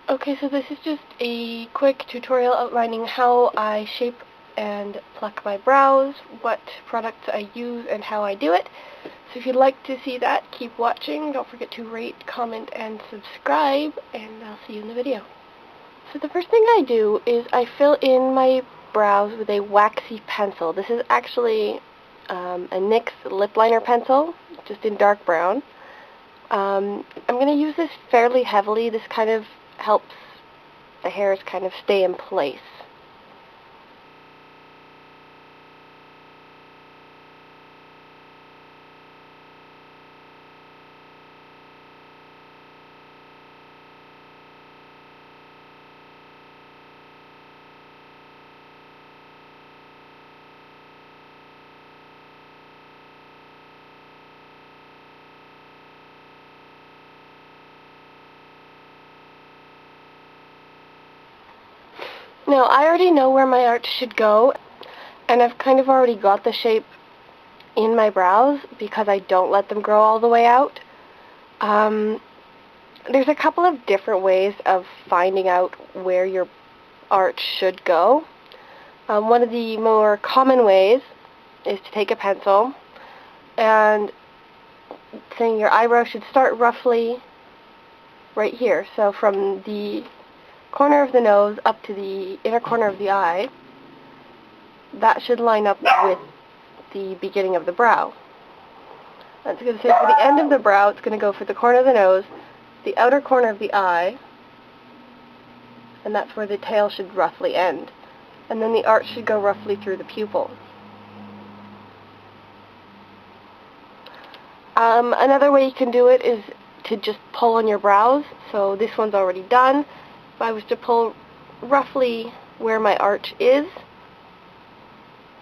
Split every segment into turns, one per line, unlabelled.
Okay, so this is just a quick tutorial outlining how I shape and pluck my brows, what products I use, and how I do it. So if you'd like to see that, keep watching. Don't forget to rate, comment, and subscribe, and I'll see you in the video. So the first thing I do is I fill in my brows with a waxy pencil. This is actually a NYX lip liner pencil, just in dark brown. I'm going to use this fairly heavily. This kind of helps the hairs kind of stay in place. Now, I already know where my arch should go, and I've kind of already got the shape in my brows because I don't let them grow all the way out. There's a couple of different ways of finding out where your arch should go. One of the more common ways is to take a pencil and saying your eyebrow should start roughly right here. So from the corner of the nose up to the inner corner of the eye, that should line up with the beginning of the brow. That's going to say for the end of the brow, it's going to go for the corner of the nose, the outer corner of the eye, and that's where the tail should roughly end. And then the arch should go roughly through the pupil. Another way you can do it is to just pull on your brows. So this one's already done. If I was to pull roughly where my arch is,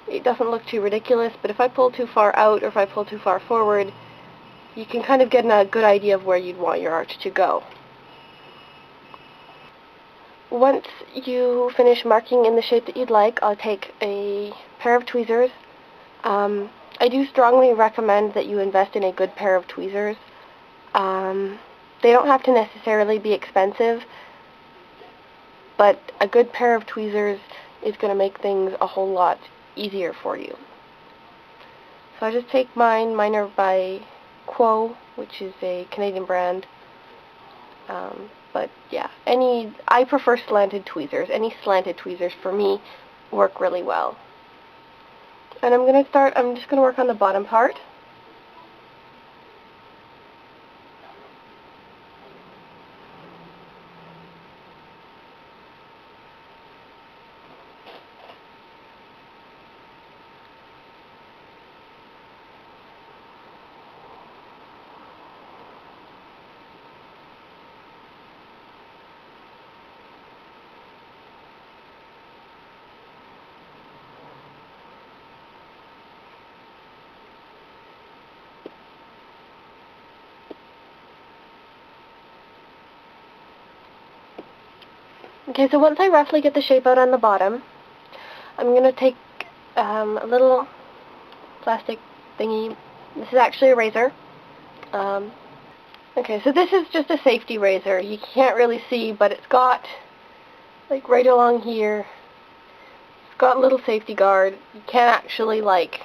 it doesn't look too ridiculous, but if I pull too far out or if I pull too far forward, you can kind of get a good idea of where you'd want your arch to go. Once you finish marking in the shape that you'd like, I'll take a pair of tweezers. I do strongly recommend that you invest in a good pair of tweezers. They don't have to necessarily be expensive, but a good pair of tweezers is going to make things a whole lot easier for you. So I just take mine. Mine are by Quo, which is a Canadian brand. But yeah, I prefer slanted tweezers. Any slanted tweezers for me work really well. And I'm just going to work on the bottom part. Okay, so once I roughly get the shape out on the bottom, I'm going to take a little plastic thingy. This is actually a razor. Okay, so this is just a safety razor. You can't really see, but it's got, like, right along here, it's got a little safety guard. You can't actually, like,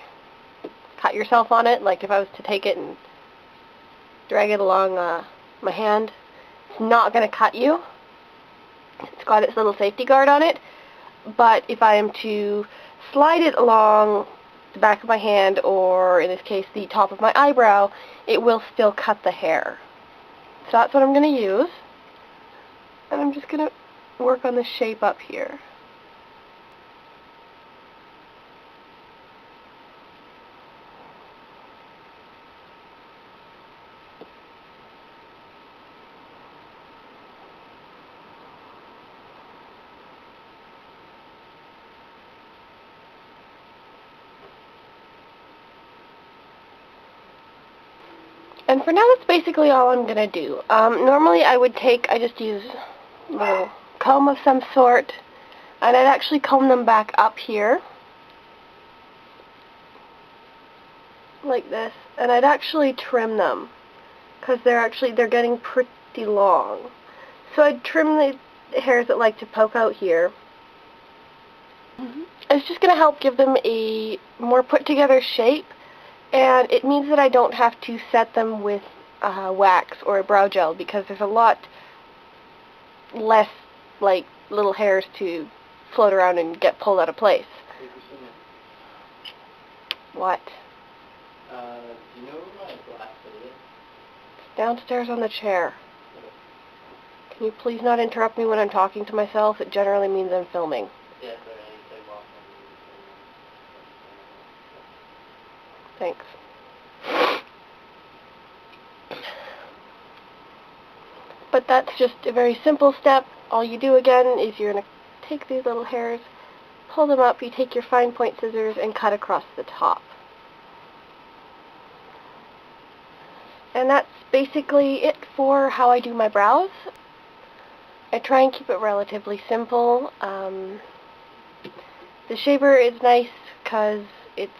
cut yourself on it. Like, if I was to take it and drag it along my hand, it's not going to cut you. It's got its little safety guard on it, but if I am to slide it along the back of my hand, or in this case the top of my eyebrow, it will still cut the hair. So that's what I'm going to use, and I'm just going to work on the shape up here. And for now, that's basically all I'm going to do. Normally I just use a little comb of some sort, and I'd actually comb them back up here, like this, and I'd actually trim them, because they're getting pretty long. So I'd trim the hairs that like to poke out here. It's just going to help give them a more put-together shape, and it means that I don't have to set them with wax or brow gel, because there's a lot less, like, little hairs to float around and get pulled out of place. What?
Do you know where my glass is?
It's downstairs on the chair. Can you please not interrupt me when I'm talking to myself? It generally means I'm filming.
Yeah, but I say walk on.
Thanks. But that's just a very simple step. All you do again is you're going to take these little hairs, pull them up, you take your fine point scissors and cut across the top. And that's basically it for how I do my brows. I try and keep it relatively simple. The shaver is nice because it's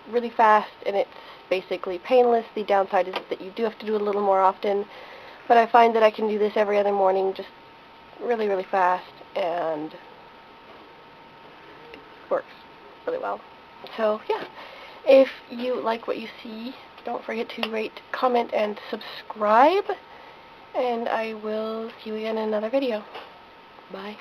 really fast and it's basically painless. The downside is that you do have to do it a little more often, but I find that I can do this every other morning just really, really fast, and it works really well. So yeah, if you like what you see, don't forget to rate, comment, and subscribe, and I will see you in another video. Bye.